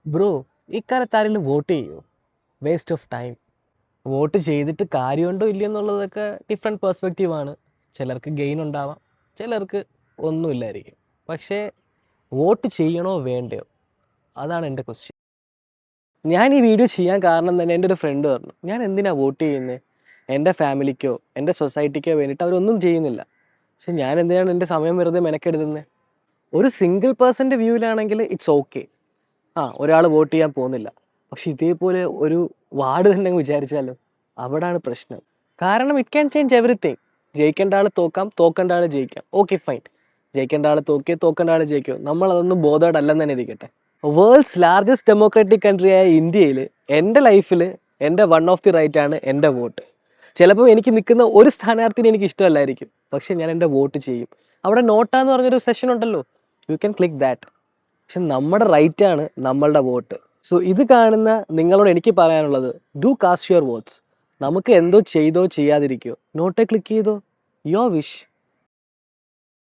Bro, ഇക്കാലത്ത് ആരെങ്കിലും vote ചെയ്യോ? Waste of time. വോട്ട് ചെയ്തിട്ട് കാര്യമുണ്ടോ ഇല്ലയോ എന്നുള്ളതൊക്കെ ഡിഫറെൻറ്റ് പെർസ്പെക്റ്റീവാണ്. ചിലർക്ക് ഗെയിൻ ഉണ്ടാവാം, ചിലർക്ക് ഒന്നുമില്ലായിരിക്കും. പക്ഷേ വോട്ട് ചെയ്യണോ വേണ്ടയോ, അതാണ് എൻ്റെ ക്വസ്റ്റ്യൻ. ഞാൻ ഈ വീഡിയോ ചെയ്യാൻ കാരണം തന്നെ എൻ്റെ ഒരു ഫ്രണ്ട് പറഞ്ഞു, ഞാൻ എന്തിനാണ് വോട്ട് ചെയ്യുന്നത്? എൻ്റെ ഫാമിലിക്കോ എൻ്റെ സൊസൈറ്റിക്കോ വേണ്ടിയിട്ട് അവരൊന്നും ചെയ്യുന്നില്ല. പക്ഷെ ഞാൻ എന്തിനാണ് എൻ്റെ സമയം വെറുതെ മെനക്കെടുത്തുന്നത്? ഒരു സിംഗിൾ പേഴ്സൻ്റെ വ്യൂവിലാണെങ്കിൽ ഇറ്റ്സ് ഓക്കെ. ഒരാൾ വോട്ട് ചെയ്യാൻ പോകുന്നില്ല. പക്ഷെ ഇതേപോലെ ഒരു വാർഡ് തന്നെ അങ്ങ് വിചാരിച്ചാലോ, അവിടാണ് പ്രശ്നം. കാരണം ഇറ്റ് ക്യാൻ ചേഞ്ച് എവറിത്തിങ്. ജയിക്കേണ്ട ആൾ തോക്കാം, തോക്കേണ്ട ആൾ ജയിക്കാം. Okay fine. ജയിക്കേണ്ട ആൾ തോക്കിയോ തോക്കേണ്ട ആൾ ജയിക്കോ, നമ്മളതൊന്നും ബോധേഡ് അല്ലെന്ന് തന്നെ ഇരിക്കട്ടെ. വേൾഡ്സ് ലാർജസ്റ്റ് ഡെമോക്രാറ്റിക് കൺട്രിയായ ഇന്ത്യയിൽ എൻ്റെ ലൈഫിൽ എൻ്റെ വൺ ഓഫ് ദി റൈറ്റ് ആണ് എൻ്റെ വോട്ട്. ചിലപ്പോൾ എനിക്ക് നിൽക്കുന്ന ഒരു സ്ഥാനാർത്ഥിനെ എനിക്ക് ഇഷ്ടമല്ലായിരിക്കും, പക്ഷെ ഞാൻ എൻ്റെ വോട്ട് ചെയ്യും. അവിടെ നോട്ടാന്ന് പറഞ്ഞൊരു സെഷൻ ഉണ്ടല്ലോ, യു ക്യാൻ ക്ലിക്ക് ദാറ്റ്. പക്ഷെ നമ്മുടെ റൈറ്റ് ആണ് നമ്മളുടെ വോട്ട്. സോ ഇത് കാണുന്ന നിങ്ങളോട് എനിക്ക് പറയാനുള്ളത്, ഡു കാസ്റ്റ് യുവർ വോട്ട്സ്. നമുക്ക് എന്തോ ചെയ്തോ ചെയ്യാതിരിക്കോ, നോട്ടേ ക്ലിക്ക് ചെയ്തോ, യുവർ വിഷ്.